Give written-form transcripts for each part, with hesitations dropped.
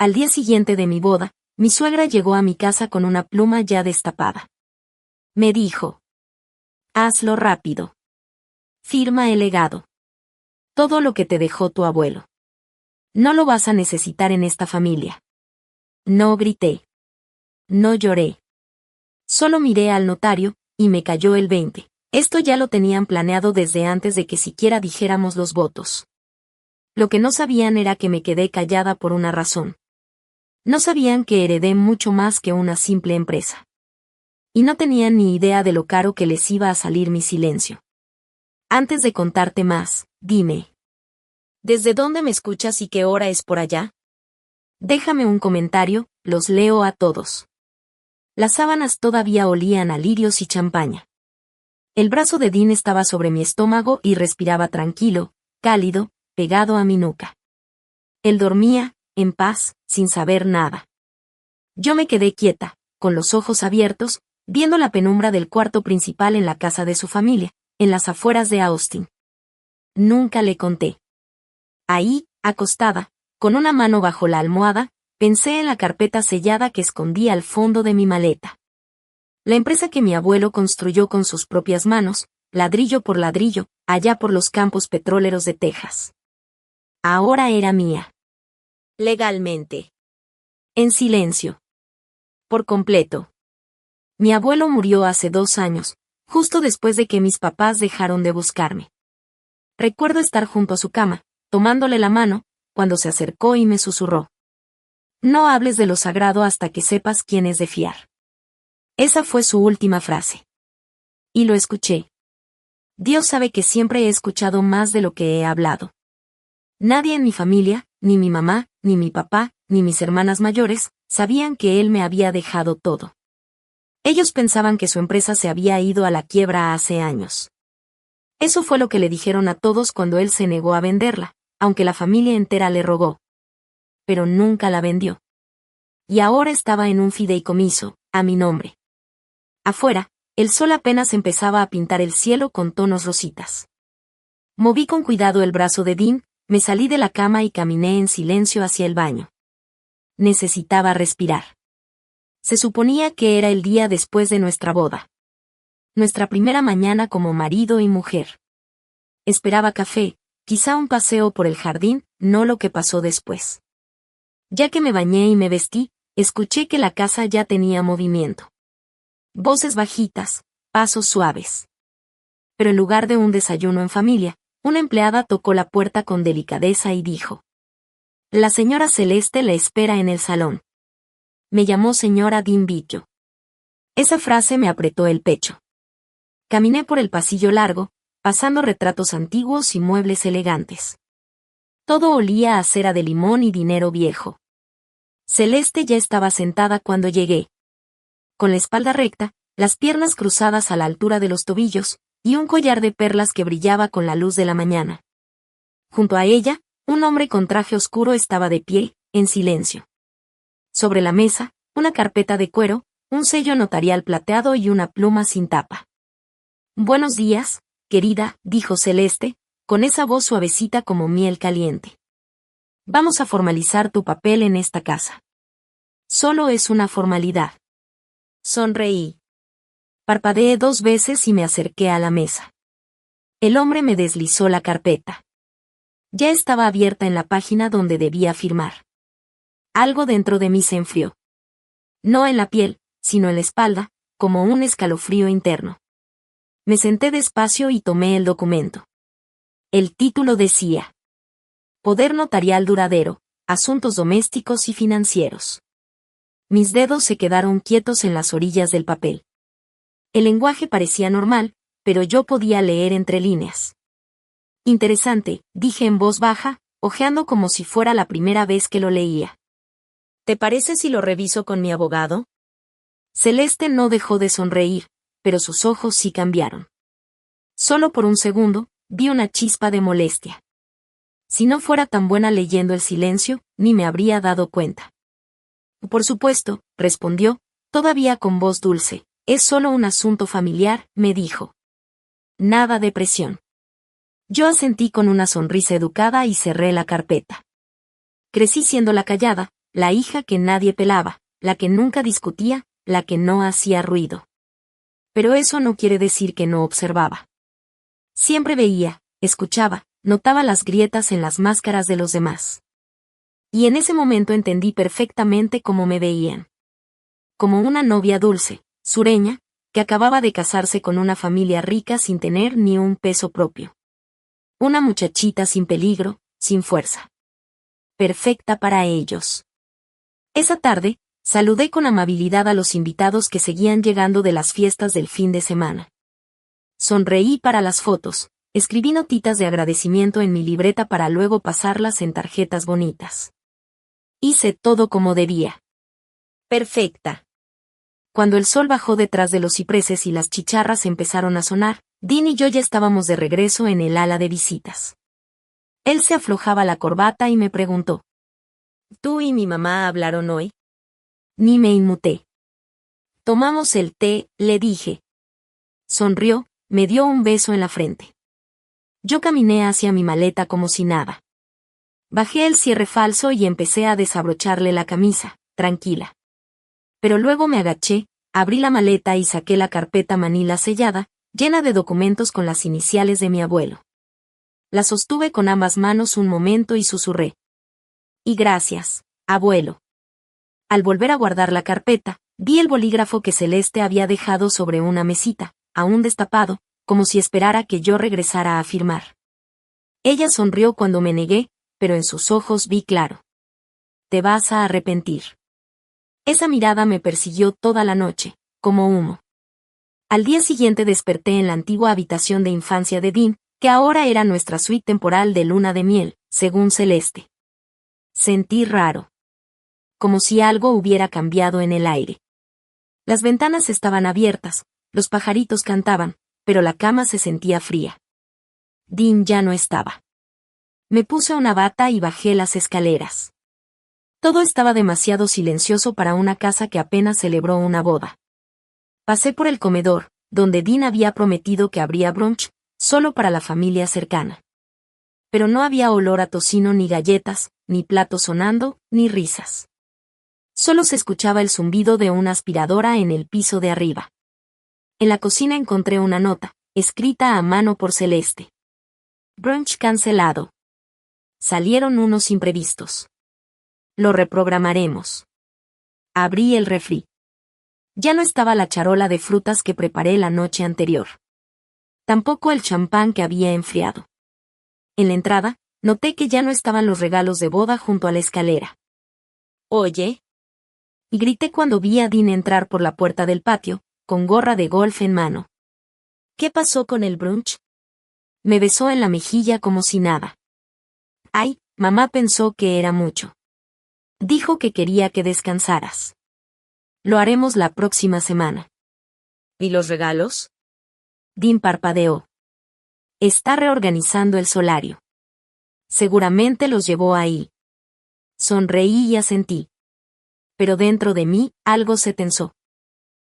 Al día siguiente de mi boda, mi suegra llegó a mi casa con una pluma ya destapada. Me dijo: hazlo rápido. Firma el legado. Todo lo que te dejó tu abuelo. No lo vas a necesitar en esta familia. No grité. No lloré. Solo miré al notario, y me cayó el 20. Esto ya lo tenían planeado desde antes de que siquiera dijéramos los votos. Lo que no sabían era que me quedé callada por una razón. No sabían que heredé mucho más que una simple empresa. Y no tenían ni idea de lo caro que les iba a salir mi silencio. Antes de contarte más, dime. ¿Desde dónde me escuchas y qué hora es por allá? Déjame un comentario, los leo a todos. Las sábanas todavía olían a lirios y champaña. El brazo de Dean estaba sobre mi estómago y respiraba tranquilo, cálido, pegado a mi nuca. Él dormía, en paz, sin saber nada. Yo me quedé quieta, con los ojos abiertos, viendo la penumbra del cuarto principal en la casa de su familia, en las afueras de Austin. Nunca le conté. Ahí, acostada, con una mano bajo la almohada, pensé en la carpeta sellada que escondía al fondo de mi maleta. La empresa que mi abuelo construyó con sus propias manos, ladrillo por ladrillo, allá por los campos petroleros de Texas. Ahora era mía. Legalmente. En silencio. Por completo. Mi abuelo murió hace 2 años, justo después de que mis papás dejaron de buscarme. Recuerdo estar junto a su cama, tomándole la mano, cuando se acercó y me susurró: no hables de lo sagrado hasta que sepas quién es de fiar. Esa fue su última frase. Y lo escuché. Dios sabe que siempre he escuchado más de lo que he hablado. Nadie en mi familia, ni mi mamá, ni mi papá, ni mis hermanas mayores, sabían que él me había dejado todo. Ellos pensaban que su empresa se había ido a la quiebra hace años. Eso fue lo que le dijeron a todos cuando él se negó a venderla, aunque la familia entera le rogó. Pero nunca la vendió. Y ahora estaba en un fideicomiso, a mi nombre. Afuera, el sol apenas empezaba a pintar el cielo con tonos rositas. Moví con cuidado el brazo de Dean, me salí de la cama y caminé en silencio hacia el baño. Necesitaba respirar. Se suponía que era el día después de nuestra boda. Nuestra primera mañana como marido y mujer. Esperaba café, quizá un paseo por el jardín, no lo que pasó después. Ya que me bañé y me vestí, escuché que la casa ya tenía movimiento. Voces bajitas, pasos suaves. Pero en lugar de un desayuno en familia, una empleada tocó la puerta con delicadeza y dijo: la señora Celeste la espera en el salón. Me llamó señora Dimbillo. Esa frase me apretó el pecho. Caminé por el pasillo largo, pasando retratos antiguos y muebles elegantes. Todo olía a cera de limón y dinero viejo. Celeste ya estaba sentada cuando llegué. Con la espalda recta, las piernas cruzadas a la altura de los tobillos, y un collar de perlas que brillaba con la luz de la mañana. Junto a ella, un hombre con traje oscuro estaba de pie, en silencio. Sobre la mesa, una carpeta de cuero, un sello notarial plateado y una pluma sin tapa. Buenos días, querida, dijo Celeste, con esa voz suavecita como miel caliente. Vamos a formalizar tu papel en esta casa. Solo es una formalidad. Sonreí. Parpadeé 2 veces y me acerqué a la mesa. El hombre me deslizó la carpeta. Ya estaba abierta en la página donde debía firmar. Algo dentro de mí se enfrió. No en la piel, sino en la espalda, como un escalofrío interno. Me senté despacio y tomé el documento. El título decía: Poder notarial duradero, asuntos domésticos y financieros. Mis dedos se quedaron quietos en las orillas del papel. El lenguaje parecía normal, pero yo podía leer entre líneas. Interesante, dije en voz baja, hojeando como si fuera la primera vez que lo leía. ¿Te parece si lo reviso con mi abogado? Celeste no dejó de sonreír, pero sus ojos sí cambiaron. Solo por un segundo, vi una chispa de molestia. Si no fuera tan buena leyendo el silencio, ni me habría dado cuenta. Por supuesto, respondió, todavía con voz dulce, es solo un asunto familiar, me dijo. Nada de presión. Yo asentí con una sonrisa educada y cerré la carpeta. Crecí siendo la callada, la hija que nadie pelaba, la que nunca discutía, la que no hacía ruido. Pero eso no quiere decir que no observaba. Siempre veía, escuchaba, notaba las grietas en las máscaras de los demás. Y en ese momento entendí perfectamente cómo me veían. Como una novia dulce, sureña, que acababa de casarse con una familia rica sin tener ni un peso propio. Una muchachita sin peligro, sin fuerza. Perfecta para ellos. Esa tarde, saludé con amabilidad a los invitados que seguían llegando de las fiestas del fin de semana. Sonreí para las fotos, escribí notitas de agradecimiento en mi libreta para luego pasarlas en tarjetas bonitas. Hice todo como debía. Perfecta. Cuando el sol bajó detrás de los cipreses y las chicharras empezaron a sonar, Dean y yo ya estábamos de regreso en el ala de visitas. Él se aflojaba la corbata y me preguntó: ¿Tú y mi mamá hablaron hoy? Ni me inmuté. Tomamos el té, le dije. Sonrió, me dio un beso en la frente. Yo caminé hacia mi maleta como si nada. Bajé el cierre falso y empecé a desabrocharle la camisa, tranquila. Pero luego me agaché, abrí la maleta y saqué la carpeta manila sellada, llena de documentos con las iniciales de mi abuelo. La sostuve con ambas manos un momento y susurré: Y gracias, abuelo. Al volver a guardar la carpeta, vi el bolígrafo que Celeste había dejado sobre una mesita, aún destapado, como si esperara que yo regresara a firmar. Ella sonrió cuando me negué, pero en sus ojos vi claro. Te vas a arrepentir. Esa mirada me persiguió toda la noche, como humo. Al día siguiente desperté en la antigua habitación de infancia de Dean, que ahora era nuestra suite temporal de luna de miel, según Celeste. Sentí raro. Como si algo hubiera cambiado en el aire. Las ventanas estaban abiertas, los pajaritos cantaban, pero la cama se sentía fría. Dean ya no estaba. Me puse una bata y bajé las escaleras. Todo estaba demasiado silencioso para una casa que apenas celebró una boda. Pasé por el comedor, donde Dean había prometido que habría brunch, solo para la familia cercana. Pero no había olor a tocino ni galletas, ni platos sonando, ni risas. Solo se escuchaba el zumbido de una aspiradora en el piso de arriba. En la cocina encontré una nota, escrita a mano por Celeste. Brunch cancelado. Salieron unos imprevistos. Lo reprogramaremos. Abrí el refri. Ya no estaba la charola de frutas que preparé la noche anterior. Tampoco el champán que había enfriado. En la entrada, noté que ya no estaban los regalos de boda junto a la escalera. Oye. Y grité cuando vi a Dean entrar por la puerta del patio, con gorra de golf en mano. ¿Qué pasó con el brunch? Me besó en la mejilla como si nada. Ay, mamá pensó que era mucho. Dijo que quería que descansaras. Lo haremos la próxima semana. ¿Y los regalos? Dean parpadeó. Está reorganizando el solario. Seguramente los llevó ahí. Sonreí y asentí. Pero dentro de mí, algo se tensó.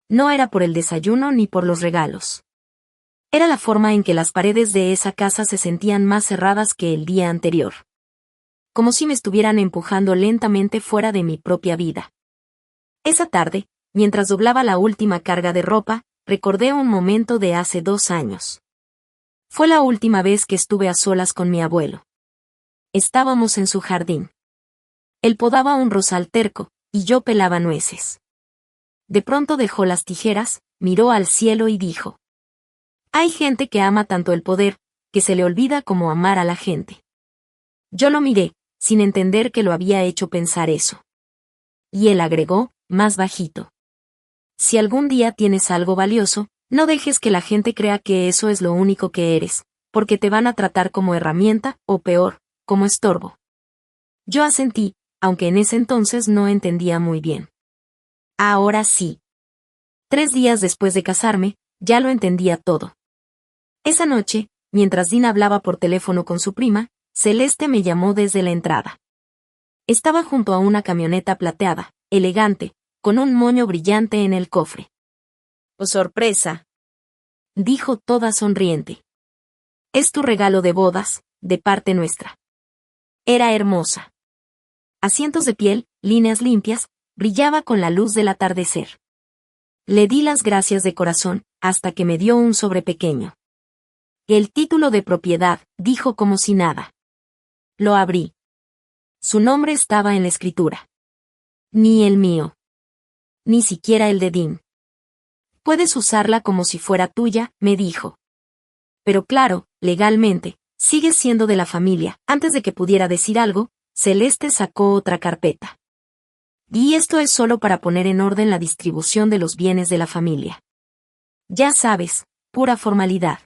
No era por el desayuno ni por los regalos. Era la forma en que las paredes de esa casa se sentían más cerradas que el día anterior. Como si me estuvieran empujando lentamente fuera de mi propia vida. Esa tarde, mientras doblaba la última carga de ropa, recordé un momento de hace 2 años. Fue la última vez que estuve a solas con mi abuelo. Estábamos en su jardín. Él podaba un rosal terco, y yo pelaba nueces. De pronto dejó las tijeras, miró al cielo y dijo: Hay gente que ama tanto el poder, que se le olvida cómo amar a la gente. Yo lo miré, sin entender que lo había hecho pensar eso. Y él agregó, más bajito: Si algún día tienes algo valioso, no dejes que la gente crea que eso es lo único que eres, porque te van a tratar como herramienta, o peor, como estorbo. Yo asentí, aunque en ese entonces no entendía muy bien. Ahora sí. 3 días después de casarme, ya lo entendía todo. Esa noche, mientras Dean hablaba por teléfono con su prima, Celeste me llamó desde la entrada. Estaba junto a una camioneta plateada, elegante, con un moño brillante en el cofre. ¡Oh, sorpresa!, dijo toda sonriente. Es tu regalo de bodas, de parte nuestra. Era hermosa. Asientos de piel, líneas limpias, brillaba con la luz del atardecer. Le di las gracias de corazón, hasta que me dio un sobre pequeño. El título de propiedad, dijo como si nada. Lo abrí. Su nombre estaba en la escritura. Ni el mío. Ni siquiera el de Dean. Puedes usarla como si fuera tuya, me dijo. Pero claro, legalmente, sigues siendo de la familia. Antes de que pudiera decir algo, Celeste sacó otra carpeta. Y esto es solo para poner en orden la distribución de los bienes de la familia. Ya sabes, pura formalidad.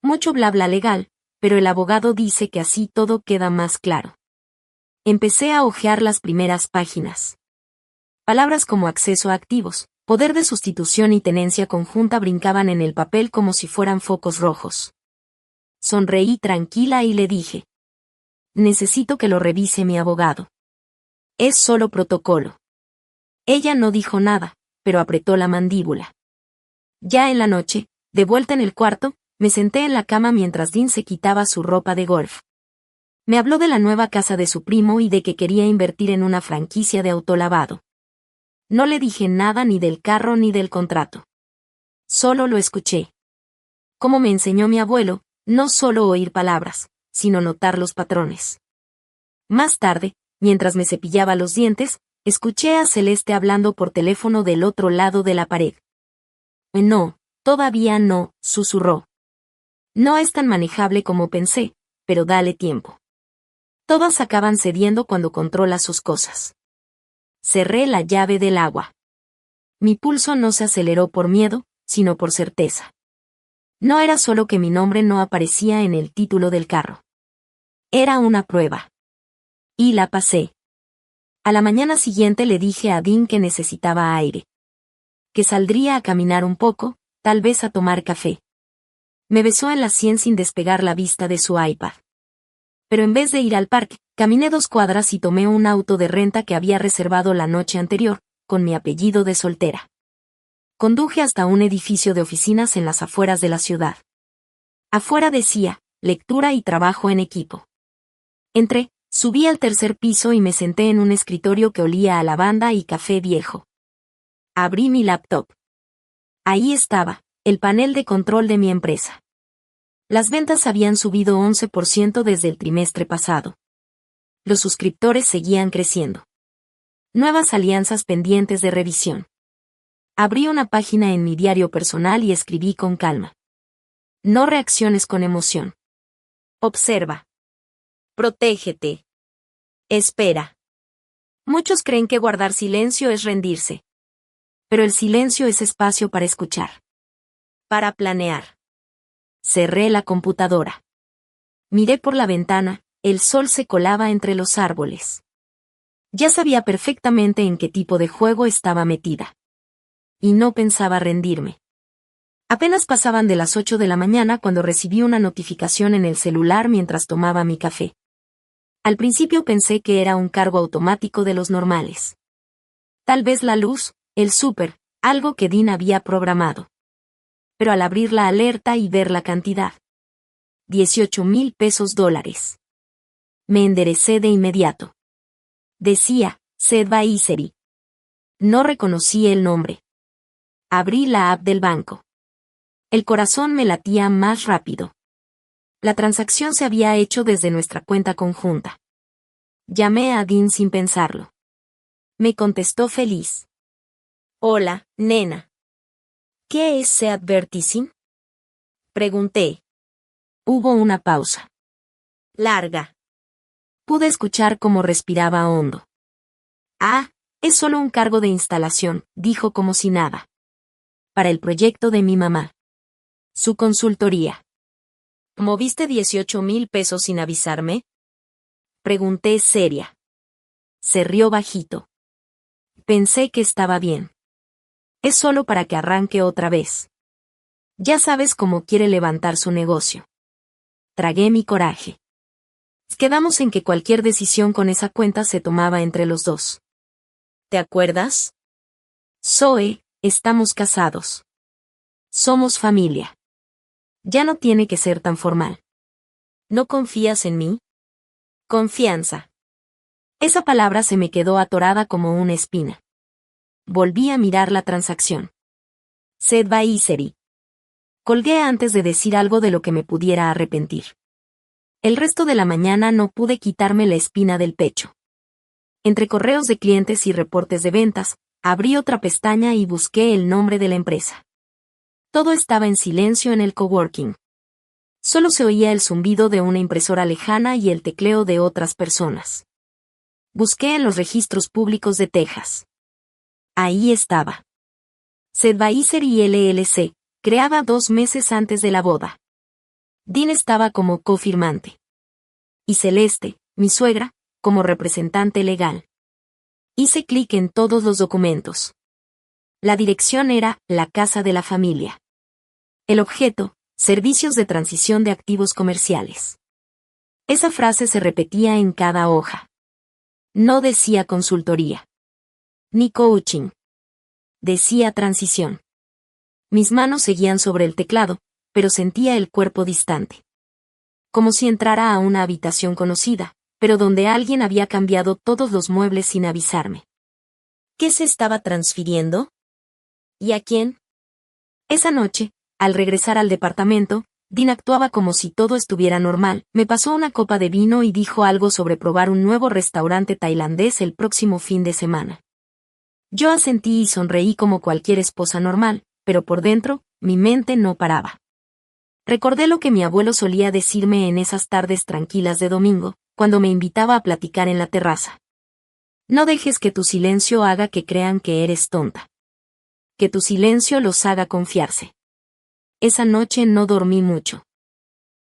Mucho bla bla legal, pero el abogado dice que así todo queda más claro. Empecé a hojear las primeras páginas. Palabras como acceso a activos, poder de sustitución y tenencia conjunta brincaban en el papel como si fueran focos rojos. Sonreí tranquila y le dije: necesito que lo revise mi abogado. Es solo protocolo. Ella no dijo nada, pero apretó la mandíbula. Ya en la noche, de vuelta en el cuarto, me senté en la cama mientras Dean se quitaba su ropa de golf. Me habló de la nueva casa de su primo y de que quería invertir en una franquicia de autolavado. No le dije nada ni del carro ni del contrato. Solo lo escuché. Como me enseñó mi abuelo, no solo oír palabras, sino notar los patrones. Más tarde, mientras me cepillaba los dientes, escuché a Celeste hablando por teléfono del otro lado de la pared. No, todavía no, susurró. No es tan manejable como pensé, pero dale tiempo. Todas acaban cediendo cuando controla sus cosas. Cerré la llave del agua. Mi pulso no se aceleró por miedo, sino por certeza. No era solo que mi nombre no aparecía en el título del carro. Era una prueba. Y la pasé. A la mañana siguiente le dije a Dean que necesitaba aire. Que saldría a caminar un poco, tal vez a tomar café. Me besó en la sien sin despegar la vista de su iPad. Pero en vez de ir al parque, caminé 2 cuadras y tomé un auto de renta que había reservado la noche anterior, con mi apellido de soltera. Conduje hasta un edificio de oficinas en las afueras de la ciudad. Afuera decía, lectura y trabajo en equipo. Entré, subí al 3er piso y me senté en un escritorio que olía a lavanda y café viejo. Abrí mi laptop. Ahí estaba, el panel de control de mi empresa. Las ventas habían subido 11% desde el trimestre pasado. Los suscriptores seguían creciendo. Nuevas alianzas pendientes de revisión. Abrí una página en mi diario personal y escribí con calma. No reacciones con emoción. Observa. Protégete. Espera. Muchos creen que guardar silencio es rendirse. Pero el silencio es espacio para escuchar. Para planear. Cerré la computadora. Miré por la ventana, el sol se colaba entre los árboles. Ya sabía perfectamente en qué tipo de juego estaba metida. Y no pensaba rendirme. Apenas pasaban de las 8 de la mañana cuando recibí una notificación en el celular mientras tomaba mi café. Al principio pensé que era un cargo automático de los normales. Tal vez la luz, el súper, algo que Dean había programado. Pero al abrir la alerta y ver la cantidad. 18,000 pesos dólares. Me enderecé de inmediato. Decía, Sedvaiseri. No reconocí el nombre. Abrí la app del banco. El corazón me latía más rápido. La transacción se había hecho desde nuestra cuenta conjunta. Llamé a Dean sin pensarlo. Me contestó feliz. Hola, nena. ¿Qué es Advertising? Pregunté. Hubo una pausa. Larga. Pude escuchar cómo respiraba hondo. Ah, es solo un cargo de instalación, dijo como si nada. Para el proyecto de mi mamá. Su consultoría. ¿Moviste 18,000 pesos sin avisarme? Pregunté seria. Se rió bajito. Pensé que estaba bien. Es solo para que arranque otra vez. Ya sabes cómo quiere levantar su negocio. Tragué mi coraje. Quedamos en que cualquier decisión con esa cuenta se tomaba entre los dos. ¿Te acuerdas? Zoe, estamos casados. Somos familia. Ya no tiene que ser tan formal. ¿No confías en mí? Confianza. Esa palabra se me quedó atorada como una espina. Volví a mirar la transacción. Advisory. Colgué antes de decir algo de lo que me pudiera arrepentir. El resto de la mañana no pude quitarme la espina del pecho. Entre correos de clientes y reportes de ventas, abrí otra pestaña y busqué el nombre de la empresa. Todo estaba en silencio en el coworking. Solo se oía el zumbido de una impresora lejana y el tecleo de otras personas. Busqué en los registros públicos de Texas. Ahí estaba. Advisory LLC, creada 2 meses antes de la boda. Dean estaba como cofirmante. Y Celeste, mi suegra, como representante legal. Hice clic en todos los documentos. La dirección era la casa de la familia. El objeto, servicios de transición de activos comerciales. Esa frase se repetía en cada hoja. No decía consultoría. Ni coaching. Decía transición. Mis manos seguían sobre el teclado, pero sentía el cuerpo distante. Como si entrara a una habitación conocida, pero donde alguien había cambiado todos los muebles sin avisarme. ¿Qué se estaba transfiriendo? ¿Y a quién? Esa noche, al regresar al departamento, Dean actuaba como si todo estuviera normal. Me pasó una copa de vino y dijo algo sobre probar un nuevo restaurante tailandés el próximo fin de semana. Yo asentí y sonreí como cualquier esposa normal, pero por dentro, mi mente no paraba. Recordé lo que mi abuelo solía decirme en esas tardes tranquilas de domingo, cuando me invitaba a platicar en la terraza. No dejes que tu silencio haga que crean que eres tonta. Que tu silencio los haga confiarse. Esa noche no dormí mucho.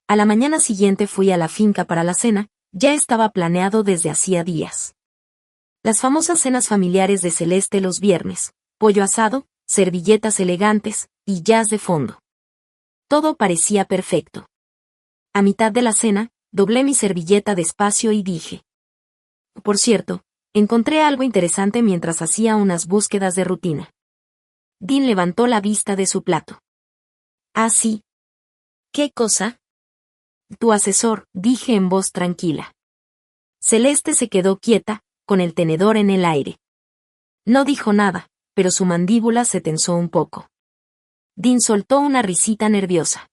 A la mañana siguiente fui a la finca para la cena, ya estaba planeado desde hacía días. Las famosas cenas familiares de Celeste los viernes, pollo asado, servilletas elegantes, y jazz de fondo. Todo parecía perfecto. A mitad de la cena, doblé mi servilleta despacio y dije. Por cierto, encontré algo interesante mientras hacía unas búsquedas de rutina. Dean levantó la vista de su plato. Ah, sí. ¿Qué cosa? Tu asesor, dije en voz tranquila. Celeste se quedó quieta, con el tenedor en el aire. No dijo nada, pero su mandíbula se tensó un poco. Dean soltó una risita nerviosa.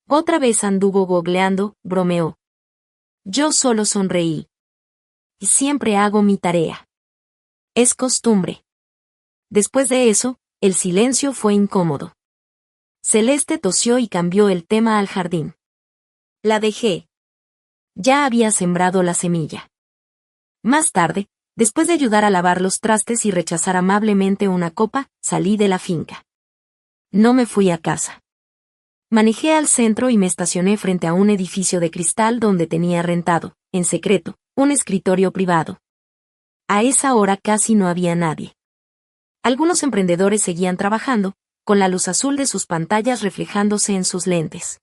Otra vez anduvo googleando, bromeó. Yo solo sonreí. Siempre hago mi tarea. Es costumbre. Después de eso, el silencio fue incómodo. Celeste tosió y cambió el tema al jardín. La dejé. Ya había sembrado la semilla. Más tarde, después de ayudar a lavar los trastes y rechazar amablemente una copa, salí de la finca. No me fui a casa. Manejé al centro y me estacioné frente a un edificio de cristal donde tenía rentado, en secreto, un escritorio privado. A esa hora casi no había nadie. Algunos emprendedores seguían trabajando, con la luz azul de sus pantallas reflejándose en sus lentes.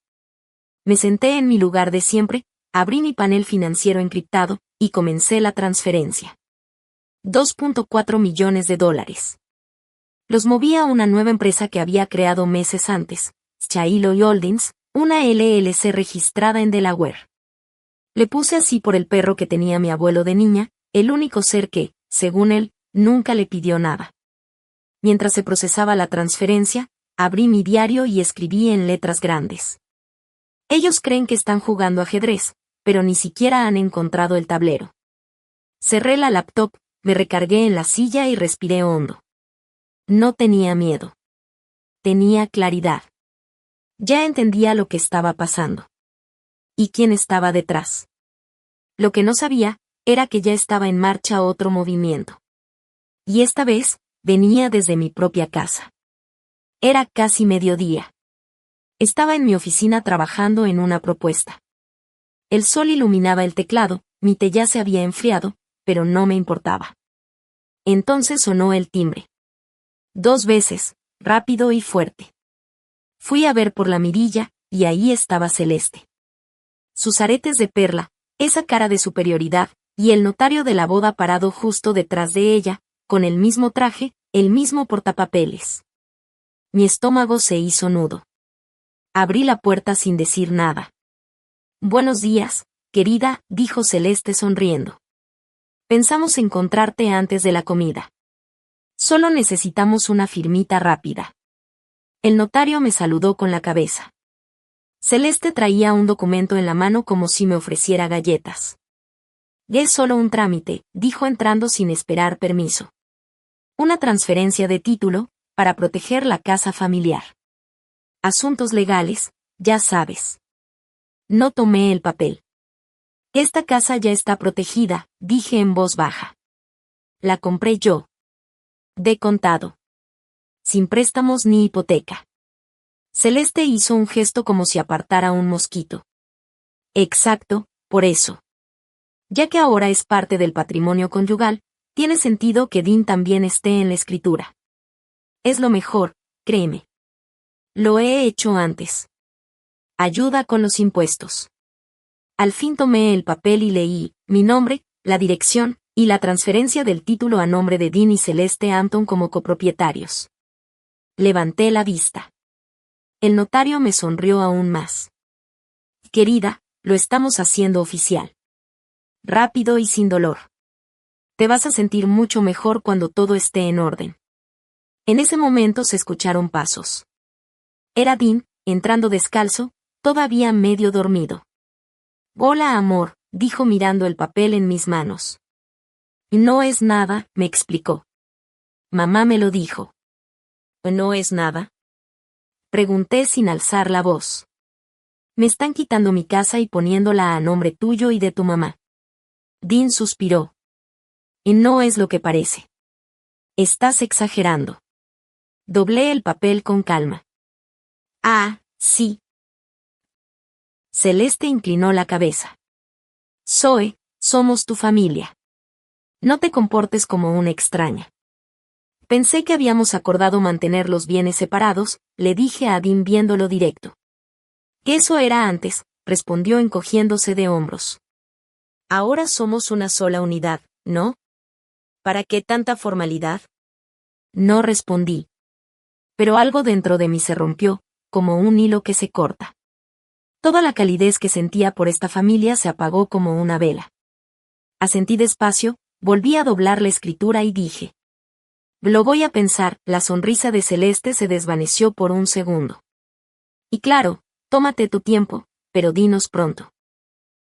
Me senté en mi lugar de siempre, abrí mi panel financiero encriptado, y comencé la transferencia. $2.4 millones. Los moví a una nueva empresa que había creado meses antes, Shiloh Holdings, una LLC registrada en Delaware. Le puse así por el perro que tenía mi abuelo de niña, el único ser que, según él, nunca le pidió nada. Mientras se procesaba la transferencia, abrí mi diario y escribí en letras grandes. Ellos creen que están jugando ajedrez, pero ni siquiera han encontrado el tablero. Cerré la laptop, me recargué en la silla y respiré hondo. No tenía miedo. Tenía claridad. Ya entendía lo que estaba pasando. ¿Y quién estaba detrás? Lo que no sabía, era que ya estaba en marcha otro movimiento. Y esta vez, venía desde mi propia casa. Era casi mediodía. Estaba en mi oficina trabajando en una propuesta. El sol iluminaba el teclado, mi té ya se había enfriado, pero no me importaba. Entonces sonó el timbre. 2 veces, rápido y fuerte. Fui a ver por la mirilla, y ahí estaba Celeste. Sus aretes de perla, esa cara de superioridad, y el notario de la boda parado justo detrás de ella, con el mismo traje, el mismo portapapeles. Mi estómago se hizo nudo. Abrí la puerta sin decir nada. Buenos días, querida, dijo Celeste sonriendo. Pensamos encontrarte antes de la comida. Solo necesitamos una firmita rápida. El notario me saludó con la cabeza. Celeste traía un documento en la mano como si me ofreciera galletas. Es solo un trámite, dijo entrando sin esperar permiso. Una transferencia de título, para proteger la casa familiar. Asuntos legales, ya sabes. No tomé el papel. Esta casa ya está protegida, dije en voz baja. La compré yo. De contado. Sin préstamos ni hipoteca. Celeste hizo un gesto como si apartara un mosquito. Exacto, por eso. Ya que ahora es parte del patrimonio conyugal, tiene sentido que Dean también esté en la escritura. Es lo mejor, créeme. Lo he hecho antes. Ayuda con los impuestos. Al fin tomé el papel y leí, mi nombre, la dirección, y la transferencia del título a nombre de Dean y Celeste Hampton como copropietarios. Levanté la vista. El notario me sonrió aún más. Querida, lo estamos haciendo oficial. Rápido y sin dolor. Te vas a sentir mucho mejor cuando todo esté en orden. En ese momento se escucharon pasos. Era Dean, entrando descalzo, todavía medio dormido. Hola amor, dijo mirando el papel en mis manos. No es nada, me explicó. Mamá me lo dijo. ¿No es nada? Pregunté sin alzar la voz. Me están quitando mi casa y poniéndola a nombre tuyo y de tu mamá. Dean suspiró. Y no es lo que parece. Estás exagerando. Doblé el papel con calma. Ah, sí. Celeste inclinó la cabeza. Zoe, somos tu familia. No te comportes como una extraña. Pensé que habíamos acordado mantener los bienes separados, le dije a Dean viéndolo directo. Que eso era antes, respondió encogiéndose de hombros. Ahora somos una sola unidad, ¿no? ¿Para qué tanta formalidad? No respondí. Pero algo dentro de mí se rompió, como un hilo que se corta. Toda la calidez que sentía por esta familia se apagó como una vela. Asentí despacio, volví a doblar la escritura y dije. Lo voy a pensar, la sonrisa de Celeste se desvaneció por un segundo. Y claro, tómate tu tiempo, pero dinos pronto.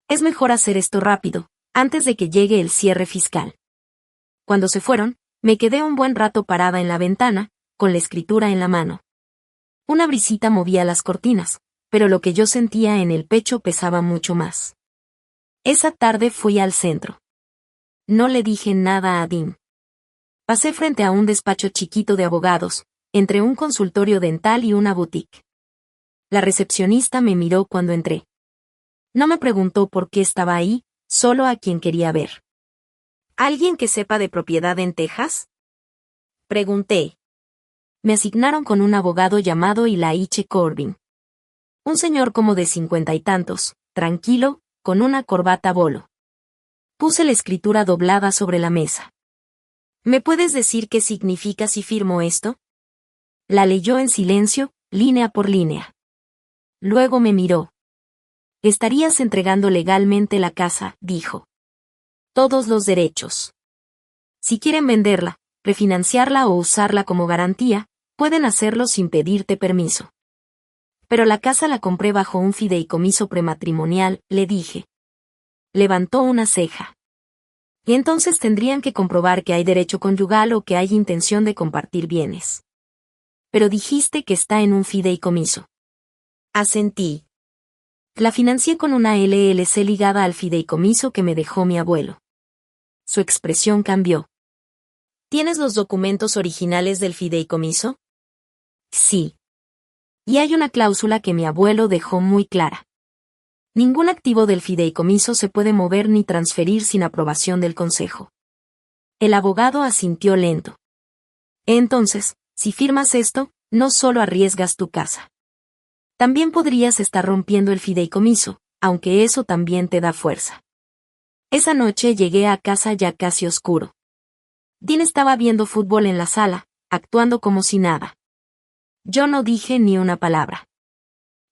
Es mejor hacer esto rápido, antes de que llegue el cierre fiscal. Cuando se fueron, me quedé un buen rato parada en la ventana, con la escritura en la mano. Una brisita movía las cortinas, pero lo que yo sentía en el pecho pesaba mucho más. Esa tarde fui al centro. No le dije nada a Dean. Pasé frente a un despacho chiquito de abogados, entre un consultorio dental y una boutique. La recepcionista me miró cuando entré. No me preguntó por qué estaba ahí, solo a quien quería ver. ¿Alguien que sepa de propiedad en Texas? Pregunté. Me asignaron con un abogado llamado Ilaiche Corbin. Un señor como de 50 y tantos, tranquilo, con una corbata bolo. Puse la escritura doblada sobre la mesa. ¿Me puedes decir qué significa si firmo esto? La leyó en silencio, línea por línea. Luego me miró. Estarías entregando legalmente la casa, dijo. Todos los derechos. Si quieren venderla, refinanciarla o usarla como garantía, pueden hacerlo sin pedirte permiso. Pero la casa la compré bajo un fideicomiso prematrimonial, le dije. Levantó una ceja. Y entonces tendrían que comprobar que hay derecho conyugal o que hay intención de compartir bienes. Pero dijiste que está en un fideicomiso. Asentí. La financié con una LLC ligada al fideicomiso que me dejó mi abuelo. Su expresión cambió. ¿Tienes los documentos originales del fideicomiso? Sí. Y hay una cláusula que mi abuelo dejó muy clara. Ningún activo del fideicomiso se puede mover ni transferir sin aprobación del consejo. El abogado asintió lento. Entonces, si firmas esto, no solo arriesgas tu casa. También podrías estar rompiendo el fideicomiso, aunque eso también te da fuerza. Esa noche llegué a casa ya casi oscuro. Dean estaba viendo fútbol en la sala, actuando como si nada. Yo no dije ni una palabra.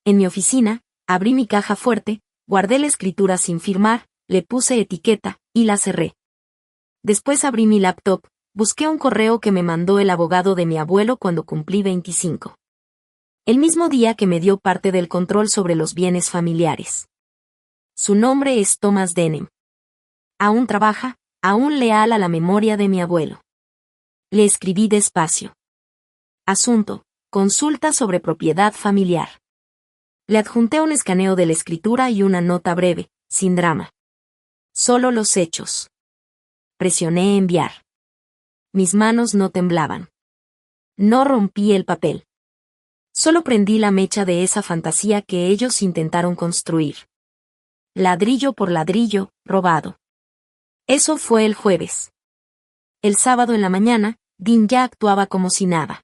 En mi oficina, abrí mi caja fuerte, guardé la escritura sin firmar, le puse etiqueta, y la cerré. Después abrí mi laptop, busqué un correo que me mandó el abogado de mi abuelo cuando cumplí 25. El mismo día que me dio parte del control sobre los bienes familiares. Su nombre es Thomas Denham. Aún trabaja, aún leal a la memoria de mi abuelo. Le escribí despacio. Asunto: consulta sobre propiedad familiar. Le adjunté un escaneo de la escritura y una nota breve, sin drama. Solo los hechos. Presioné enviar. Mis manos no temblaban. No rompí el papel. Solo prendí la mecha de esa fantasía que ellos intentaron construir. Ladrillo por ladrillo, robado. Eso fue el jueves. El sábado en la mañana, Dean ya actuaba como si nada.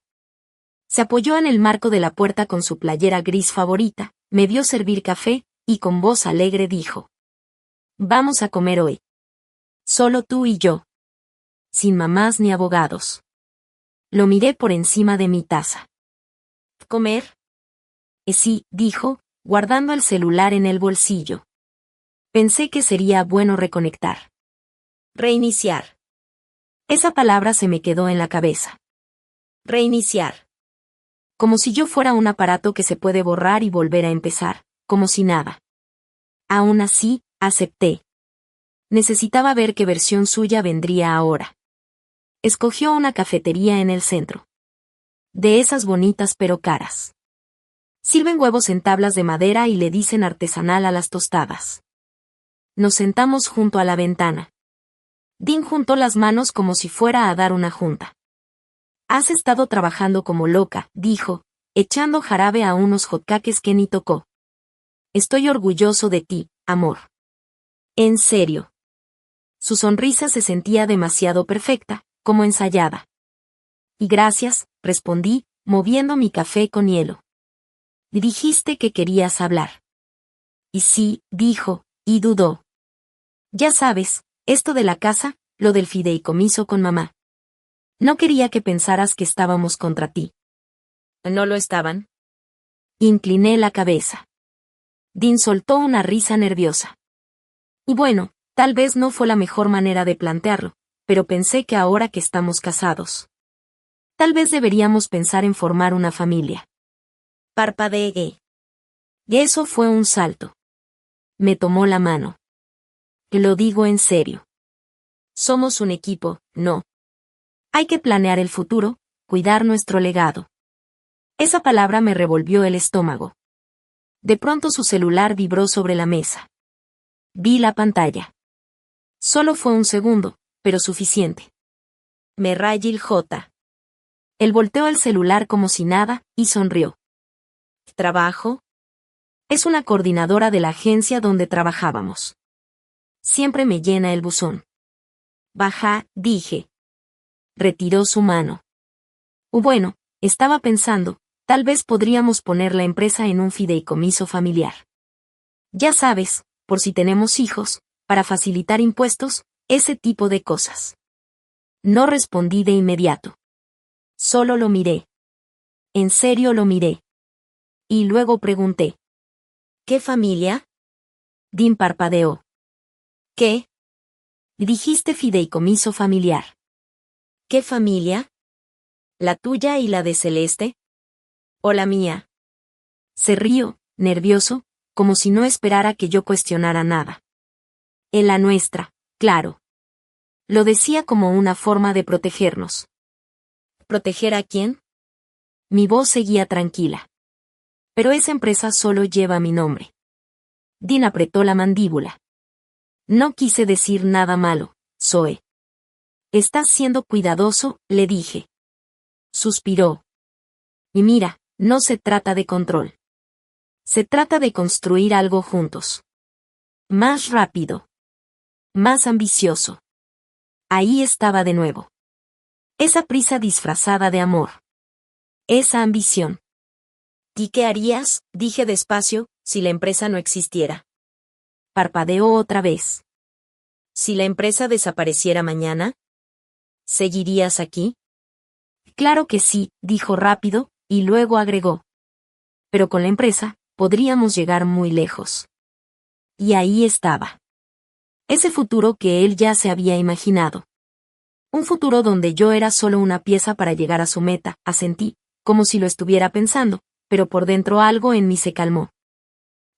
Se apoyó en el marco de la puerta con su playera gris favorita, me vio servir café, y con voz alegre dijo: «Vamos a comer hoy. Solo tú y yo. Sin mamás ni abogados». Lo miré por encima de mi taza. ¿Comer? Sí, dijo, guardando el celular en el bolsillo. Pensé que sería bueno reconectar. Reiniciar. Esa palabra se me quedó en la cabeza. Reiniciar. Como si yo fuera un aparato que se puede borrar y volver a empezar, como si nada. Aún así, acepté. Necesitaba ver qué versión suya vendría ahora. Escogió una cafetería en el centro. De esas bonitas pero caras. Sirven huevos en tablas de madera y le dicen artesanal a las tostadas. Nos sentamos junto a la ventana. Dean juntó las manos como si fuera a dar una junta. «Has estado trabajando como loca», dijo, echando jarabe a unos hotcakes que ni tocó. «Estoy orgulloso de ti, amor». «¿En serio?». Su sonrisa se sentía demasiado perfecta, como ensayada. «Y gracias», respondí, moviendo mi café con hielo. «Dijiste que querías hablar». «Y sí», dijo, y dudó. «Ya sabes, esto de la casa, lo del fideicomiso con mamá. No quería que pensaras que estábamos contra ti». ¿No lo estaban? Incliné la cabeza. Dean soltó una risa nerviosa. Y bueno, tal vez no fue la mejor manera de plantearlo, pero pensé que ahora que estamos casados, tal vez deberíamos pensar en formar una familia. Parpadeé. Y eso fue un salto. Me tomó la mano. Lo digo en serio. Somos un equipo, ¿no? Hay que planear el futuro, cuidar nuestro legado. Esa palabra me revolvió el estómago. De pronto su celular vibró sobre la mesa. Vi la pantalla. Solo fue un segundo, pero suficiente. Merrayil J. Él volteó el celular como si nada, y sonrió. ¿Trabajo? Es una coordinadora de la agencia donde trabajábamos. Siempre me llena el buzón. Baja, dije. Retiró su mano. Bueno, estaba pensando, tal vez podríamos poner la empresa en un fideicomiso familiar. Ya sabes, por si tenemos hijos, para facilitar impuestos, ese tipo de cosas. No respondí de inmediato. Solo lo miré. En serio lo miré. Y luego pregunté. ¿Qué familia? Dean parpadeó. ¿Qué? Dijiste fideicomiso familiar. ¿Qué familia? ¿La tuya y la de Celeste? ¿O la mía? Se rió, nervioso, como si no esperara que yo cuestionara nada. En la nuestra, claro. Lo decía como una forma de protegernos. ¿Proteger a quién? Mi voz seguía tranquila. Pero esa empresa solo lleva mi nombre. Dean apretó la mandíbula. No quise decir nada malo, Zoe. Estás siendo cuidadoso, le dije. Suspiró. Y mira, no se trata de control. Se trata de construir algo juntos. Más rápido. Más ambicioso. Ahí estaba de nuevo. Esa prisa disfrazada de amor. Esa ambición. ¿Y qué harías? Dije despacio, si la empresa no existiera. Parpadeó otra vez. ¿Si la empresa desapareciera mañana? ¿Seguirías aquí? Claro que sí, dijo rápido, y luego agregó. Pero con la empresa, podríamos llegar muy lejos. Y ahí estaba. Ese futuro que él ya se había imaginado. Un futuro donde yo era solo una pieza para llegar a su meta, asentí, como si lo estuviera pensando, pero por dentro algo en mí se calmó.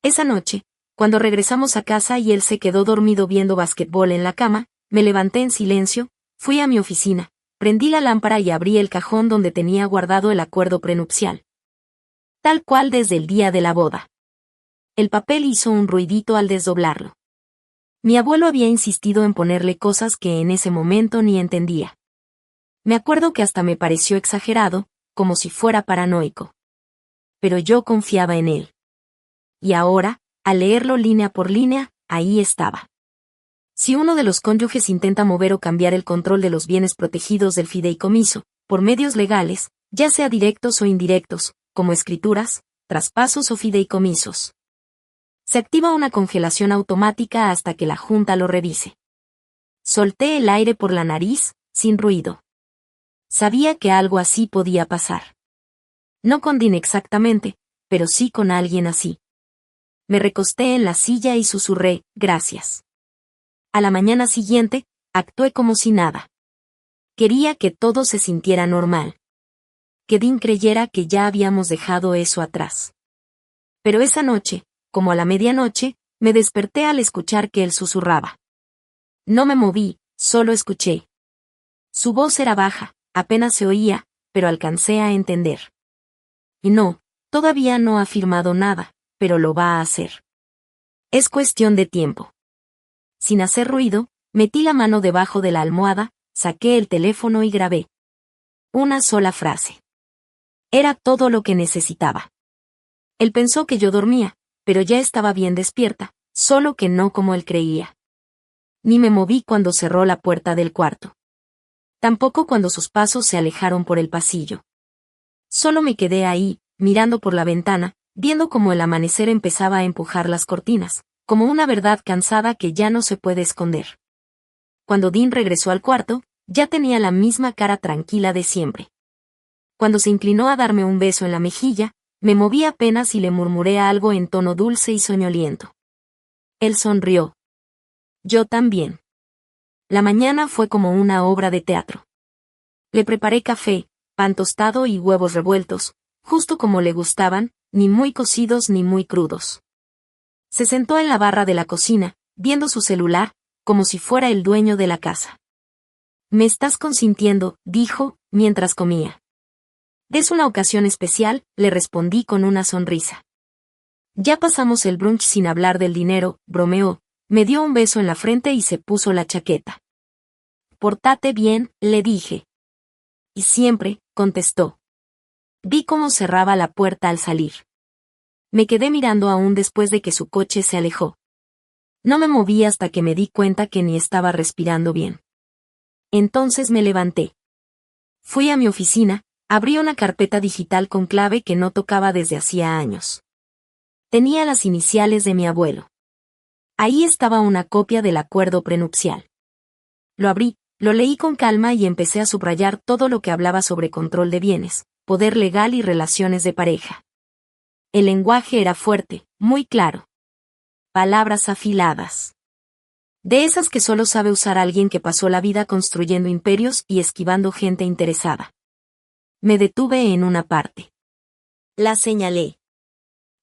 Esa noche, cuando regresamos a casa y él se quedó dormido viendo basquetbol en la cama, me levanté en silencio, fui a mi oficina, prendí la lámpara y abrí el cajón donde tenía guardado el acuerdo prenupcial. Tal cual desde el día de la boda. El papel hizo un ruidito al desdoblarlo. Mi abuelo había insistido en ponerle cosas que en ese momento ni entendía. Me acuerdo que hasta me pareció exagerado, como si fuera paranoico. Pero yo confiaba en él. Y ahora, al leerlo línea por línea, ahí estaba. Si uno de los cónyuges intenta mover o cambiar el control de los bienes protegidos del fideicomiso, por medios legales, ya sea directos o indirectos, como escrituras, traspasos o fideicomisos, se activa una congelación automática hasta que la Junta lo revise. Solté el aire por la nariz, sin ruido. Sabía que algo así podía pasar. No con Dean exactamente, pero sí con alguien así. Me recosté en la silla y susurré, gracias. A la mañana siguiente, actué como si nada. Quería que todo se sintiera normal. Que Dean creyera que ya habíamos dejado eso atrás. Pero esa noche, como a la medianoche, me desperté al escuchar que él susurraba. No me moví, solo escuché. Su voz era baja, apenas se oía, pero alcancé a entender. Y no, todavía no ha firmado nada, pero lo va a hacer. Es cuestión de tiempo. Sin hacer ruido, metí la mano debajo de la almohada, saqué el teléfono y grabé. Una sola frase. Era todo lo que necesitaba. Él pensó que yo dormía, pero ya estaba bien despierta, solo que no como él creía. Ni me moví cuando cerró la puerta del cuarto. Tampoco cuando sus pasos se alejaron por el pasillo. Solo me quedé ahí, mirando por la ventana, viendo cómo el amanecer empezaba a empujar las cortinas, como una verdad cansada que ya no se puede esconder. Cuando Dean regresó al cuarto, ya tenía la misma cara tranquila de siempre. Cuando se inclinó a darme un beso en la mejilla, me moví apenas y le murmuré algo en tono dulce y soñoliento. Él sonrió. Yo también. La mañana fue como una obra de teatro. Le preparé café, pan tostado y huevos revueltos, justo como le gustaban, ni muy cocidos ni muy crudos. Se sentó en la barra de la cocina, viendo su celular, como si fuera el dueño de la casa. Me estás consintiendo, dijo, mientras comía. Es una ocasión especial, le respondí con una sonrisa. Ya pasamos el brunch sin hablar del dinero, bromeó, me dio un beso en la frente y se puso la chaqueta. Pórtate bien, le dije. Y siempre, contestó. Vi cómo cerraba la puerta al salir. Me quedé mirando aún después de que su coche se alejó. No me moví hasta que me di cuenta que ni estaba respirando bien. Entonces me levanté. Fui a mi oficina, abrí una carpeta digital con clave que no tocaba desde hacía años. Tenía las iniciales de mi abuelo. Ahí estaba una copia del acuerdo prenupcial. Lo abrí, lo leí con calma y empecé a subrayar todo lo que hablaba sobre control de bienes, poder legal y relaciones de pareja. El lenguaje era fuerte, muy claro. Palabras afiladas. De esas que solo sabe usar alguien que pasó la vida construyendo imperios y esquivando gente interesada. Me detuve en una parte. La señalé.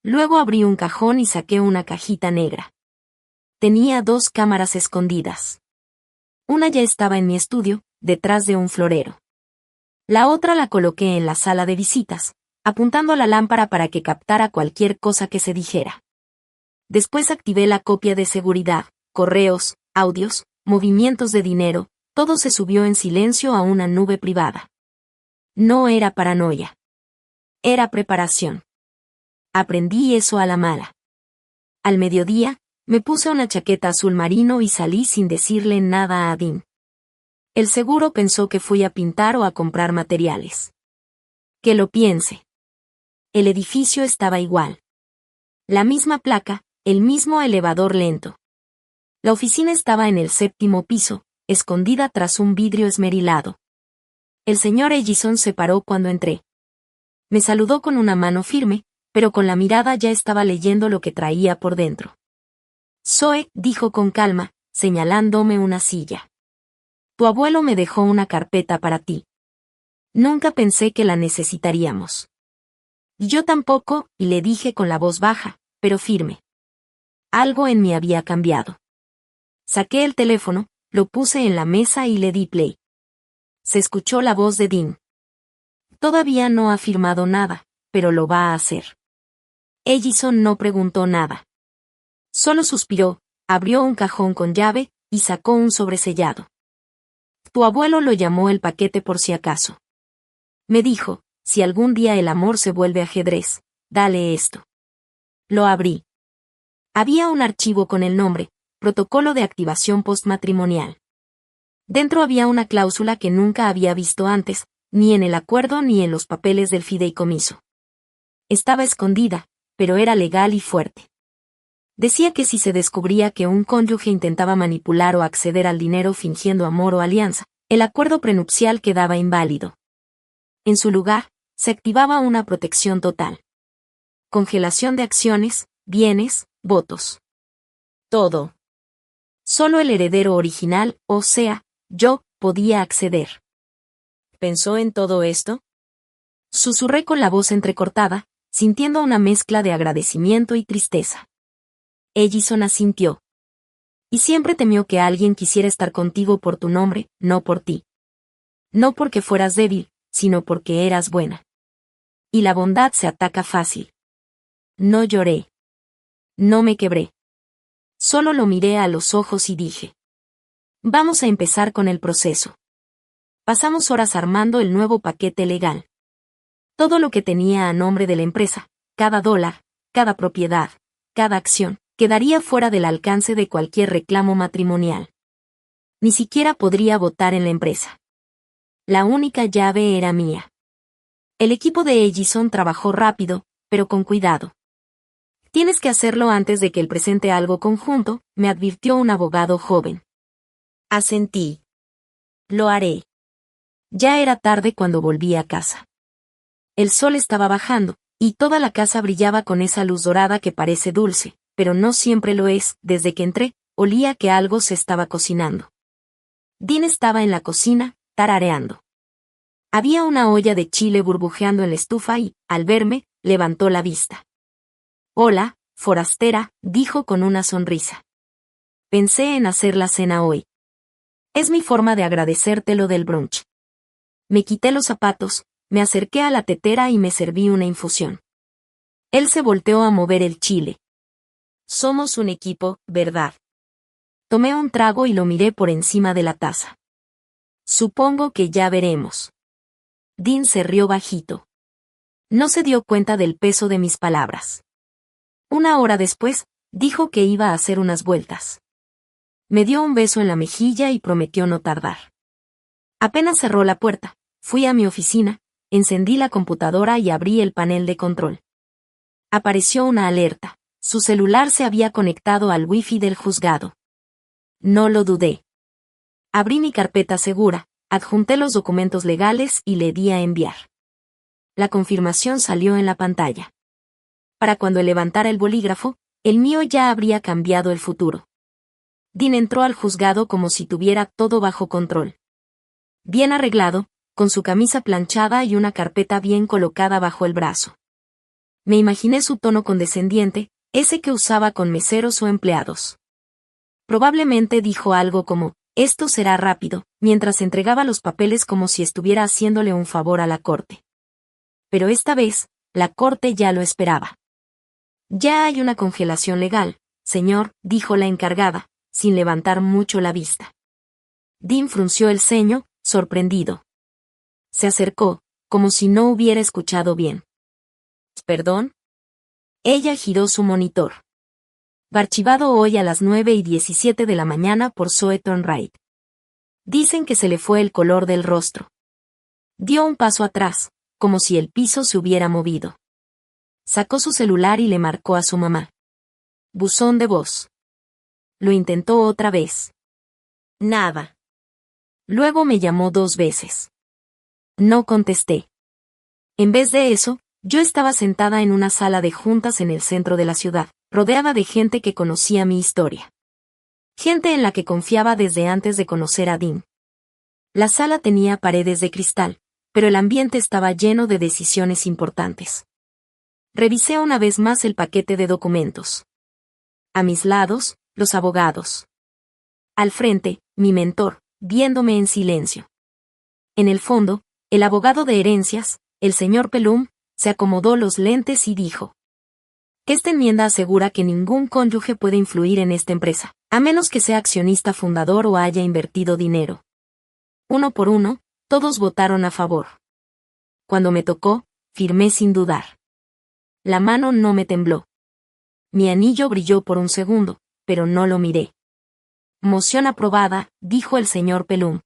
Luego abrí un cajón y saqué una cajita negra. Tenía 2 cámaras escondidas. Una ya estaba en mi estudio, detrás de un florero. La otra la coloqué en la sala de visitas, apuntando a la lámpara para que captara cualquier cosa que se dijera. Después activé la copia de seguridad, correos, audios, movimientos de dinero, todo se subió en silencio a una nube privada. No era paranoia. Era preparación. Aprendí eso a la mala. Al mediodía, me puse una chaqueta azul marino y salí sin decirle nada a Dean. El seguro pensó que fui a pintar o a comprar materiales. Que lo piense. El edificio estaba igual. La misma placa, el mismo elevador lento. La oficina estaba en el 7º piso, escondida tras un vidrio esmerilado. El señor Ellison se paró cuando entré. Me saludó con una mano firme, pero con la mirada ya estaba leyendo lo que traía por dentro. Zoe, dijo con calma, señalándome una silla. Tu abuelo me dejó una carpeta para ti. Nunca pensé que la necesitaríamos. Yo tampoco, y le dije con la voz baja, pero firme. Algo en mí había cambiado. Saqué el teléfono, lo puse en la mesa y le di play. Se escuchó la voz de Dean. Todavía no ha firmado nada, pero lo va a hacer. Ellison no preguntó nada. Solo suspiró, abrió un cajón con llave, y sacó un sobresellado. Tu abuelo lo llamó el paquete por si acaso. Me dijo, si algún día el amor se vuelve ajedrez, dale esto. Lo abrí. Había un archivo con el nombre, Protocolo de Activación Postmatrimonial. Dentro había una cláusula que nunca había visto antes, ni en el acuerdo ni en los papeles del fideicomiso. Estaba escondida, pero era legal y fuerte. Decía que si se descubría que un cónyuge intentaba manipular o acceder al dinero fingiendo amor o alianza, el acuerdo prenupcial quedaba inválido. En su lugar, se activaba una protección total. Congelación de acciones, bienes, votos. Todo. Solo el heredero original, o sea, yo, podía acceder. ¿Pensó en todo esto? Susurré con la voz entrecortada, sintiendo una mezcla de agradecimiento y tristeza. Ellison asintió. Y siempre temió que alguien quisiera estar contigo por tu nombre, no por ti. No porque fueras débil, sino porque eras buena. Y la bondad se ataca fácil. No lloré. No me quebré. Solo lo miré a los ojos y dije. Vamos a empezar con el proceso. Pasamos horas armando el nuevo paquete legal. Todo lo que tenía a nombre de la empresa, cada dólar, cada propiedad, cada acción, quedaría fuera del alcance de cualquier reclamo matrimonial. Ni siquiera podría votar en la empresa. La única llave era mía. El equipo de Ellison trabajó rápido, pero con cuidado. Tienes que hacerlo antes de que él presente algo conjunto, me advirtió un abogado joven. Asentí. Lo haré. Ya era tarde cuando volví a casa. El sol estaba bajando, y toda la casa brillaba con esa luz dorada que parece dulce, pero no siempre lo es. Desde que entré, olía que algo se estaba cocinando. Dean estaba en la cocina, tarareando. Había una olla de chile burbujeando en la estufa y, al verme, levantó la vista. Hola, forastera, dijo con una sonrisa. Pensé en hacer la cena hoy. Es mi forma de agradecerte lo del brunch. Me quité los zapatos, me acerqué a la tetera y me serví una infusión. Él se volteó a mover el chile. Somos un equipo, ¿verdad? Tomé un trago y lo miré por encima de la taza. Supongo que ya veremos. Dean se rió bajito. No se dio cuenta del peso de mis palabras. Una hora después, dijo que iba a hacer unas vueltas. Me dio un beso en la mejilla y prometió no tardar. Apenas cerró la puerta, fui a mi oficina, encendí la computadora y abrí el panel de control. Apareció una alerta. Su celular se había conectado al wifi del juzgado. No lo dudé. Abrí mi carpeta segura, adjunté los documentos legales y le di a enviar. La confirmación salió en la pantalla. Para cuando levantara el bolígrafo, el mío ya habría cambiado el futuro. Dean entró al juzgado como si tuviera todo bajo control. Bien arreglado, con su camisa planchada y una carpeta bien colocada bajo el brazo. Me imaginé su tono condescendiente, ese que usaba con meseros o empleados. Probablemente dijo algo como, esto será rápido, mientras entregaba los papeles como si estuviera haciéndole un favor a la corte. Pero esta vez, la corte ya lo esperaba. Ya hay una congelación legal, señor, dijo la encargada, sin levantar mucho la vista. Dean frunció el ceño, sorprendido. Se acercó, como si no hubiera escuchado bien. ¿Perdón? Ella giró su monitor. Archivado hoy a las 9:17 de la mañana por Soeton Wright. Dicen que se le fue el color del rostro. Dio un paso atrás, como si el piso se hubiera movido. Sacó su celular y le marcó a su mamá. Buzón de voz. Lo intentó otra vez. Nada. Luego me llamó 2 veces. No contesté. En vez de eso, yo estaba sentada en una sala de juntas en el centro de la ciudad, rodeada de gente que conocía mi historia. Gente en la que confiaba desde antes de conocer a Dean. La sala tenía paredes de cristal, pero el ambiente estaba lleno de decisiones importantes. Revisé una vez más el paquete de documentos. A mis lados, los abogados. Al frente, mi mentor, viéndome en silencio. En el fondo, el abogado de herencias, el señor Pelum, se acomodó los lentes y dijo: esta enmienda asegura que ningún cónyuge puede influir en esta empresa, a menos que sea accionista fundador o haya invertido dinero. Uno por uno, todos votaron a favor. Cuando me tocó, firmé sin dudar. La mano no me tembló. Mi anillo brilló por un segundo, pero no lo miré. Moción aprobada, dijo el señor Pelum.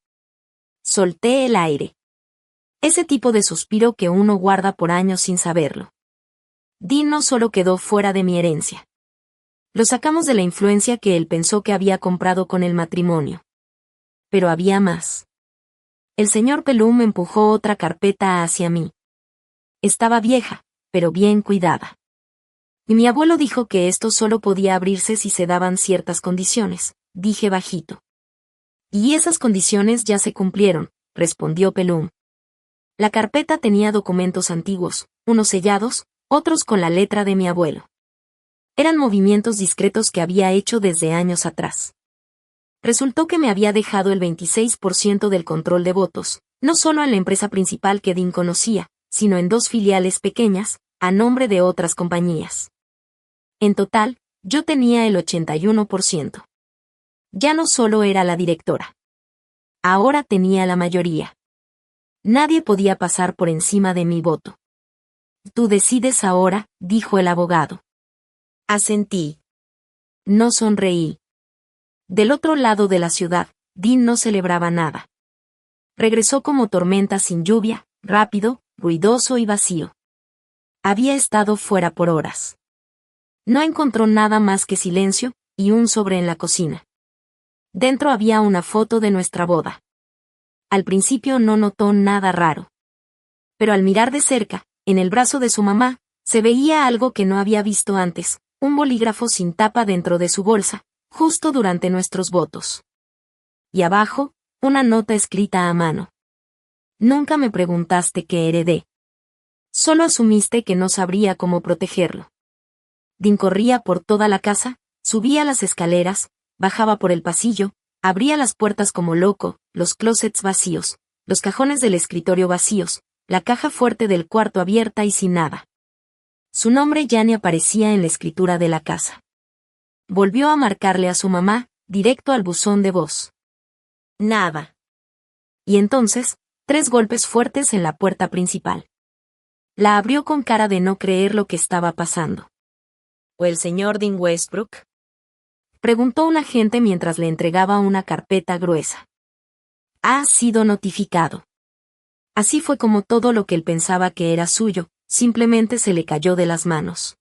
Solté el aire. Ese tipo de suspiro que uno guarda por años sin saberlo. Dean no solo quedó fuera de mi herencia. Lo sacamos de la influencia que él pensó que había comprado con el matrimonio. Pero había más. El señor Pelum empujó otra carpeta hacia mí. Estaba vieja, pero bien cuidada. Y mi abuelo dijo que esto solo podía abrirse si se daban ciertas condiciones, dije bajito. Y esas condiciones ya se cumplieron, respondió Pelum. La carpeta tenía documentos antiguos, unos sellados, otros con la letra de mi abuelo. Eran movimientos discretos que había hecho desde años atrás. Resultó que me había dejado el 26% del control de votos, no solo en la empresa principal que Dean conocía, sino en 2 filiales pequeñas, a nombre de otras compañías. En total, yo tenía el 81%. Ya no solo era la directora. Ahora tenía la mayoría. Nadie podía pasar por encima de mi voto. Tú decides ahora, dijo el abogado. Asentí. No sonreí. Del otro lado de la ciudad, Dean no celebraba nada. Regresó como tormenta sin lluvia, rápido, ruidoso y vacío. Había estado fuera por horas. No encontró nada más que silencio, y un sobre en la cocina. Dentro había una foto de nuestra boda. Al principio no notó nada raro. Pero al mirar de cerca, en el brazo de su mamá, se veía algo que no había visto antes, un bolígrafo sin tapa dentro de su bolsa, justo durante nuestros votos. Y abajo, una nota escrita a mano. Nunca me preguntaste qué heredé. Solo asumiste que no sabría cómo protegerlo. Dean corría por toda la casa, subía las escaleras, bajaba por el pasillo, abría las puertas como loco, los closets vacíos, los cajones del escritorio vacíos, la caja fuerte del cuarto abierta y sin nada. Su nombre ya ni aparecía en la escritura de la casa. Volvió a marcarle a su mamá, directo al buzón de voz. Nada. Y entonces, 3 golpes fuertes en la puerta principal. La abrió con cara de no creer lo que estaba pasando. ¿O el señor Dean Westbrook? Preguntó un agente mientras le entregaba una carpeta gruesa. Ha sido notificado. Así fue como todo lo que él pensaba que era suyo, simplemente se le cayó de las manos.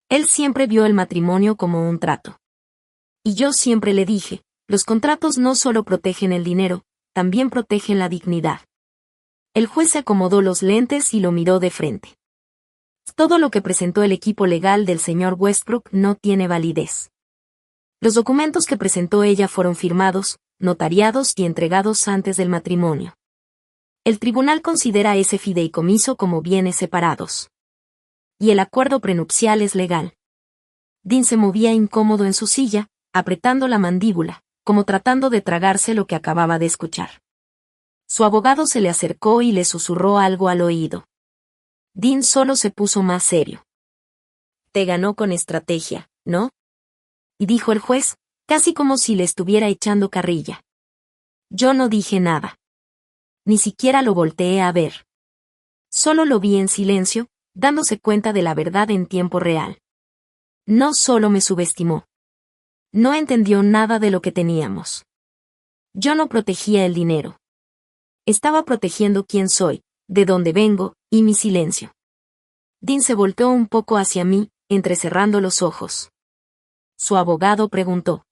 Él siempre vio el matrimonio como un trato. Y yo siempre le dije, los contratos no solo protegen el dinero, también protegen la dignidad. El juez se acomodó los lentes y lo miró de frente. Todo lo que presentó el equipo legal del señor Westbrook no tiene validez. Los documentos que presentó ella fueron firmados, notariados y entregados antes del matrimonio. El tribunal considera ese fideicomiso como bienes separados. Y el acuerdo prenupcial es legal. Dean se movía incómodo en su silla, apretando la mandíbula, como tratando de tragarse lo que acababa de escuchar. Su abogado se le acercó y le susurró algo al oído. Dean solo se puso más serio. Te ganó con estrategia, ¿no? Y dijo el juez, casi como si le estuviera echando carrilla. Yo no dije nada. Ni siquiera lo volteé a ver. Solo lo vi en silencio, dándose cuenta de la verdad en tiempo real. No solo me subestimó. No entendió nada de lo que teníamos. Yo no protegía el dinero. Estaba protegiendo quién soy, de dónde vengo, y mi silencio. Dean se volteó un poco hacia mí, entrecerrando los ojos. Su abogado preguntó.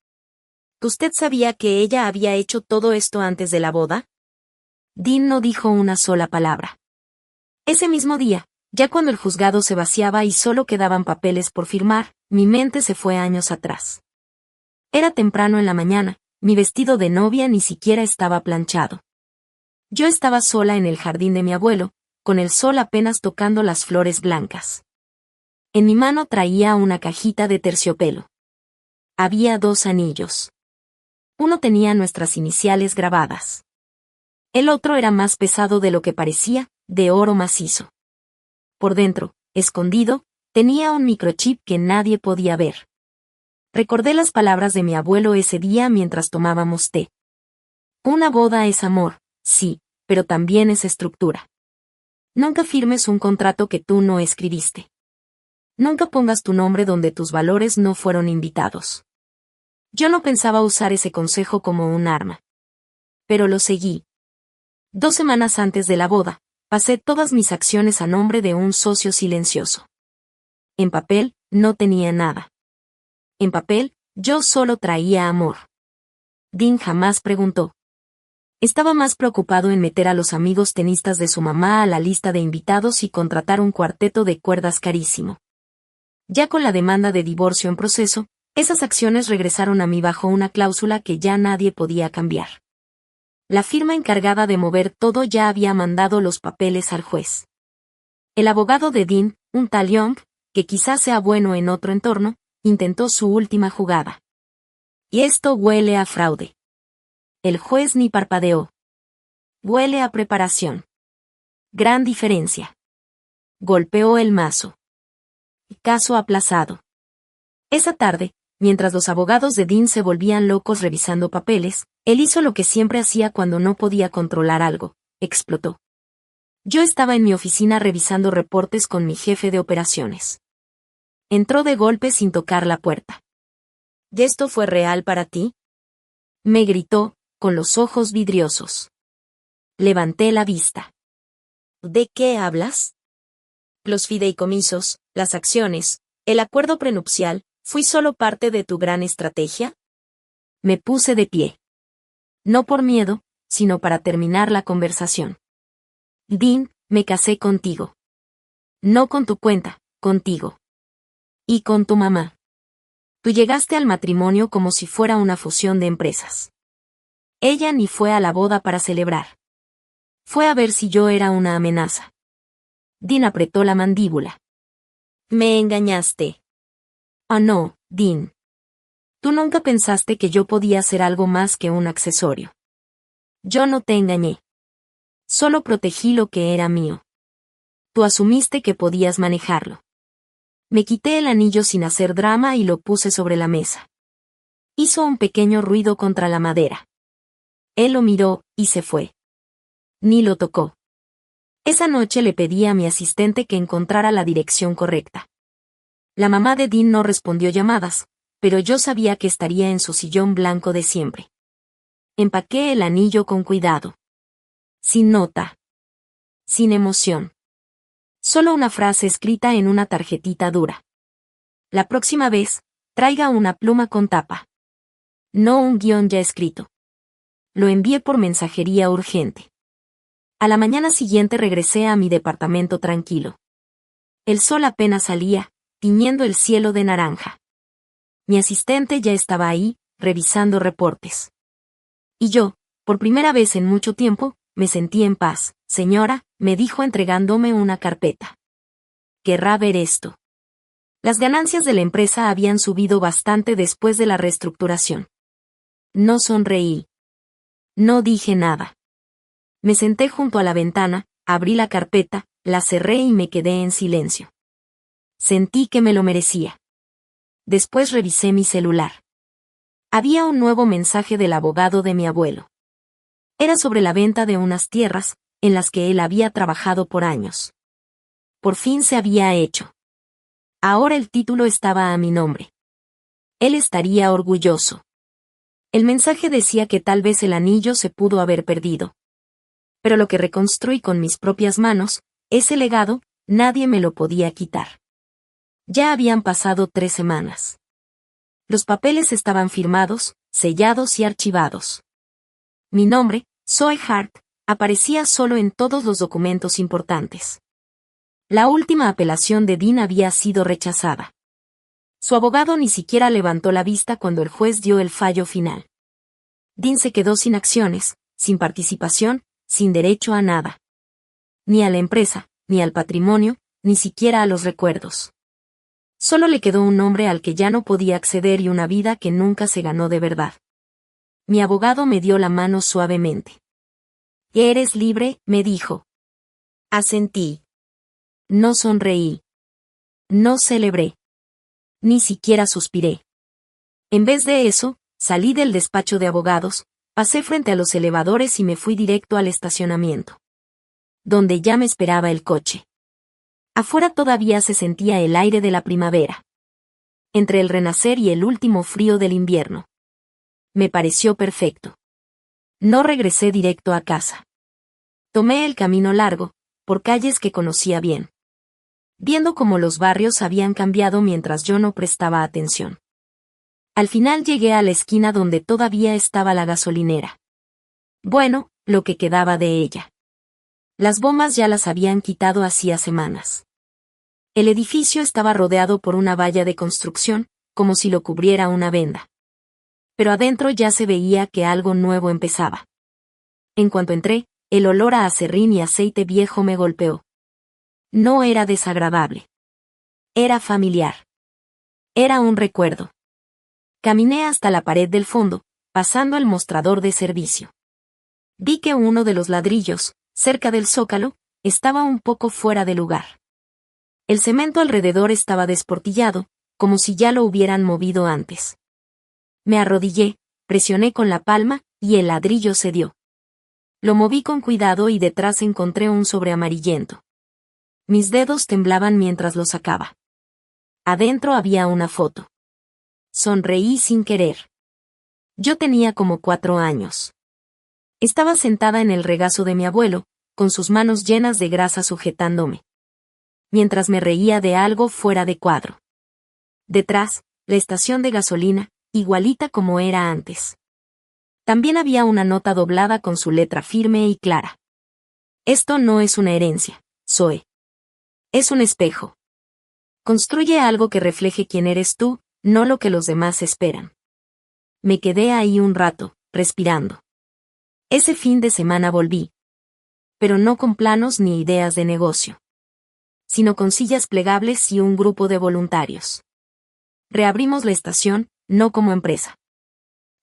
¿Usted sabía que ella había hecho todo esto antes de la boda? Dean no dijo una sola palabra. Ese mismo día, ya cuando el juzgado se vaciaba y solo quedaban papeles por firmar, mi mente se fue años atrás. Era temprano en la mañana, mi vestido de novia ni siquiera estaba planchado. Yo estaba sola en el jardín de mi abuelo, con el sol apenas tocando las flores blancas. En mi mano traía una cajita de terciopelo. Había 2 anillos. Uno tenía nuestras iniciales grabadas. El otro era más pesado de lo que parecía, de oro macizo. Por dentro, escondido, tenía un microchip que nadie podía ver. Recordé las palabras de mi abuelo ese día mientras tomábamos té. Una boda es amor, sí, pero también es estructura. Nunca firmes un contrato que tú no escribiste. Nunca pongas tu nombre donde tus valores no fueron invitados. Yo no pensaba usar ese consejo como un arma. Pero lo seguí. 2 semanas antes de la boda, pasé todas mis acciones a nombre de un socio silencioso. En papel, no tenía nada. En papel, yo solo traía amor. Dean jamás preguntó. Estaba más preocupado en meter a los amigos tenistas de su mamá a la lista de invitados y contratar un cuarteto de cuerdas carísimo. Ya con la demanda de divorcio en proceso, esas acciones regresaron a mí bajo una cláusula que ya nadie podía cambiar. La firma encargada de mover todo ya había mandado los papeles al juez. El abogado de Dean, un tal Young, que quizás sea bueno en otro entorno, intentó su última jugada. Y esto huele a fraude. El juez ni parpadeó. Huele a preparación. Gran diferencia. Golpeó el mazo. Caso aplazado. Esa tarde, mientras los abogados de Dean se volvían locos revisando papeles, él hizo lo que siempre hacía cuando no podía controlar algo: explotó. Yo estaba en mi oficina revisando reportes con mi jefe de operaciones. Entró de golpe sin tocar la puerta. ¿Y esto fue real para ti?, me gritó, con los ojos vidriosos. Levanté la vista. ¿De qué hablas? Los fideicomisos, las acciones, el acuerdo prenupcial, ¿fui solo parte de tu gran estrategia? Me puse de pie. No por miedo, sino para terminar la conversación. Dean, me casé contigo. No con tu cuenta, contigo. Y con tu mamá. Tú llegaste al matrimonio como si fuera una fusión de empresas. Ella ni fue a la boda para celebrar. Fue a ver si yo era una amenaza. Dean apretó la mandíbula. Me engañaste. Ah, no, Dean. Tú nunca pensaste que yo podía ser algo más que un accesorio. Yo no te engañé. Solo protegí lo que era mío. Tú asumiste que podías manejarlo. Me quité el anillo sin hacer drama y lo puse sobre la mesa. Hizo un pequeño ruido contra la madera. Él lo miró, y se fue. Ni lo tocó. Esa noche le pedí a mi asistente que encontrara la dirección correcta. La mamá de Dean no respondió llamadas, pero yo sabía que estaría en su sillón blanco de siempre. Empaqué el anillo con cuidado. Sin nota. Sin emoción. Solo una frase escrita en una tarjetita dura. La próxima vez, traiga una pluma con tapa. No un guión ya escrito. Lo envié por mensajería urgente. A la mañana siguiente regresé a mi departamento tranquilo. El sol apenas salía, tiñendo el cielo de naranja. Mi asistente ya estaba ahí, revisando reportes. Y yo, por primera vez en mucho tiempo, me sentí en paz. Señora, me dijo entregándome una carpeta. ¿Querrá ver esto? Las ganancias de la empresa habían subido bastante después de la reestructuración. No sonreí. No dije nada. Me senté junto a la ventana, abrí la carpeta, la cerré y me quedé en silencio. Sentí que me lo merecía. Después revisé mi celular. Había un nuevo mensaje del abogado de mi abuelo. Era sobre la venta de unas tierras, en las que él había trabajado por años. Por fin se había hecho. Ahora el título estaba a mi nombre. Él estaría orgulloso. El mensaje decía que tal vez el anillo se pudo haber perdido. Pero lo que reconstruí con mis propias manos, ese legado, nadie me lo podía quitar. Ya habían pasado 3 semanas. Los papeles estaban firmados, sellados y archivados. Mi nombre, Zoe Hart, aparecía solo en todos los documentos importantes. La última apelación de Dean había sido rechazada. Su abogado ni siquiera levantó la vista cuando el juez dio el fallo final. Dean se quedó sin acciones, sin participación, sin derecho a nada. Ni a la empresa, ni al patrimonio, ni siquiera a los recuerdos. Solo le quedó un nombre al que ya no podía acceder y una vida que nunca se ganó de verdad. Mi abogado me dio la mano suavemente. «Eres libre», me dijo. Asentí. No sonreí. No celebré. Ni siquiera suspiré. En vez de eso, salí del despacho de abogados, pasé frente a los elevadores y me fui directo al estacionamiento, donde ya me esperaba el coche. Afuera todavía se sentía el aire de la primavera. Entre el renacer y el último frío del invierno. Me pareció perfecto. No regresé directo a casa. Tomé el camino largo, por calles que conocía bien. Viendo cómo los barrios habían cambiado mientras yo no prestaba atención. Al final llegué a la esquina donde todavía estaba la gasolinera. Bueno, lo que quedaba de ella. Las bombas ya las habían quitado hacía semanas. El edificio estaba rodeado por una valla de construcción, como si lo cubriera una venda. Pero adentro ya se veía que algo nuevo empezaba. En cuanto entré, el olor a aserrín y aceite viejo me golpeó. No era desagradable. Era familiar. Era un recuerdo. Caminé hasta la pared del fondo, pasando el mostrador de servicio. Vi que uno de los ladrillos, cerca del zócalo, estaba un poco fuera de lugar. El cemento alrededor estaba desportillado, como si ya lo hubieran movido antes. Me arrodillé, presioné con la palma, y el ladrillo cedió. Lo moví con cuidado y detrás encontré un sobre amarillento. Mis dedos temblaban mientras lo sacaba. Adentro había una foto. Sonreí sin querer. Yo tenía como 4 años. Estaba sentada en el regazo de mi abuelo, con sus manos llenas de grasa sujetándome. Mientras me reía de algo fuera de cuadro. Detrás, la estación de gasolina, igualita como era antes. También había una nota doblada con su letra firme y clara. Esto no es una herencia, Zoe. Es un espejo. Construye algo que refleje quién eres tú, no lo que los demás esperan. Me quedé ahí un rato, respirando. Ese fin de semana volví. Pero no con planos ni ideas de negocio. Sino con sillas plegables y un grupo de voluntarios. Reabrimos la estación, no como empresa.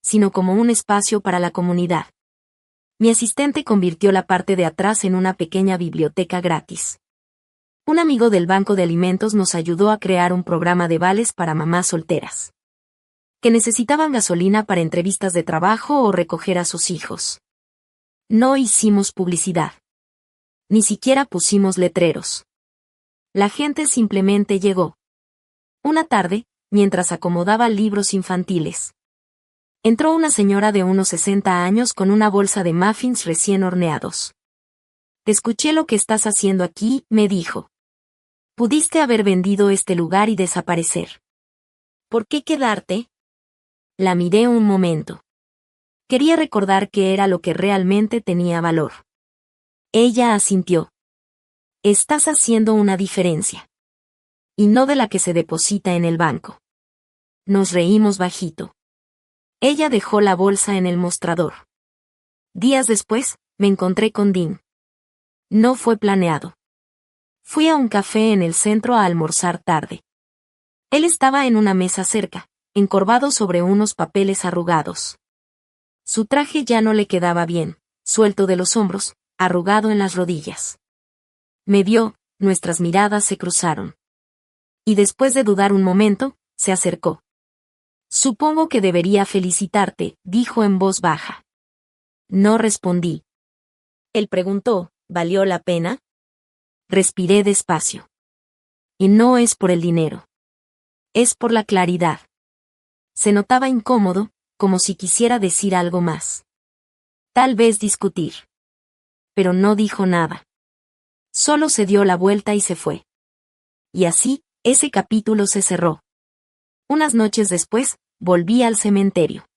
Sino como un espacio para la comunidad. Mi asistente convirtió la parte de atrás en una pequeña biblioteca gratis. Un amigo del banco de alimentos nos ayudó a crear un programa de vales para mamás solteras. Que necesitaban gasolina para entrevistas de trabajo o recoger a sus hijos. No hicimos publicidad. Ni siquiera pusimos letreros. La gente simplemente llegó. Una tarde, mientras acomodaba libros infantiles. Entró una señora de unos 60 años con una bolsa de muffins recién horneados. «Te escuché lo que estás haciendo aquí», me dijo. «Pudiste haber vendido este lugar y desaparecer. ¿Por qué quedarte?» La miré un momento. Quería recordar que era lo que realmente tenía valor. Ella asintió. «Estás haciendo una diferencia. Y no de la que se deposita en el banco». Nos reímos bajito. Ella dejó la bolsa en el mostrador. Días después, me encontré con Dean. No fue planeado. Fui a un café en el centro a almorzar tarde. Él estaba en una mesa cerca, encorvado sobre unos papeles arrugados. Su traje ya no le quedaba bien, suelto de los hombros, arrugado en las rodillas. Me vio, nuestras miradas se cruzaron. Y después de dudar un momento, se acercó. «Supongo que debería felicitarte», dijo en voz baja. No respondí. Él preguntó, ¿valió la pena? Respiré despacio. Y no es por el dinero. Es por la claridad. Se notaba incómodo, como si quisiera decir algo más. Tal vez discutir. Pero no dijo nada. Solo se dio la vuelta y se fue. Y así, ese capítulo se cerró. Unas noches después, volví al cementerio.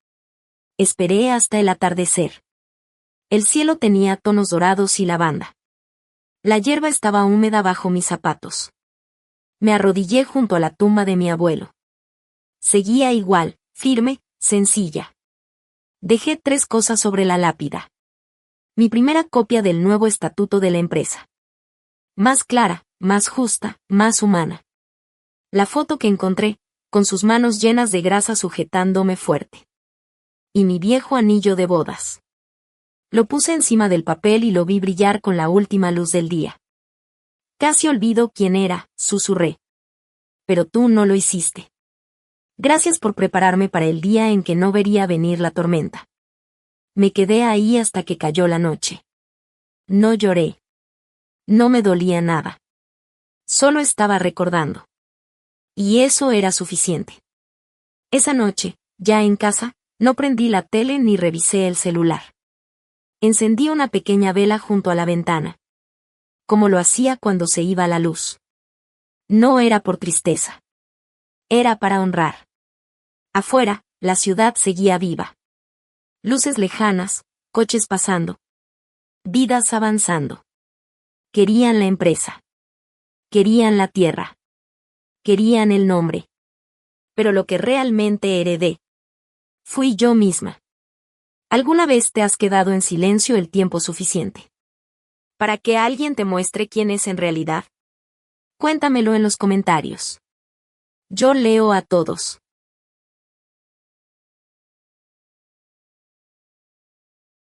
Esperé hasta el atardecer. El cielo tenía tonos dorados y lavanda. La hierba estaba húmeda bajo mis zapatos. Me arrodillé junto a la tumba de mi abuelo. Seguía igual, firme, sencilla. Dejé 3 cosas sobre la lápida. Mi primera copia del nuevo estatuto de la empresa. Más clara, más justa, más humana. La foto que encontré, con sus manos llenas de grasa sujetándome fuerte. Y mi viejo anillo de bodas. Lo puse encima del papel y lo vi brillar con la última luz del día. Casi olvido quién era, susurré. Pero tú no lo hiciste. Gracias por prepararme para el día en que no vería venir la tormenta. Me quedé ahí hasta que cayó la noche. No lloré. No me dolía nada. Solo estaba recordando. Y eso era suficiente. Esa noche, ya en casa, no prendí la tele ni revisé el celular. Encendí una pequeña vela junto a la ventana. Como lo hacía cuando se iba la luz. No era por tristeza. Era para honrar. Afuera, la ciudad seguía viva. Luces lejanas, coches pasando. Vidas avanzando. Querían la empresa. Querían la tierra. Querían el nombre. Pero lo que realmente heredé fui yo misma. ¿Alguna vez te has quedado en silencio el tiempo suficiente para que alguien te muestre quién es en realidad? Cuéntamelo en los comentarios. Yo leo a todos.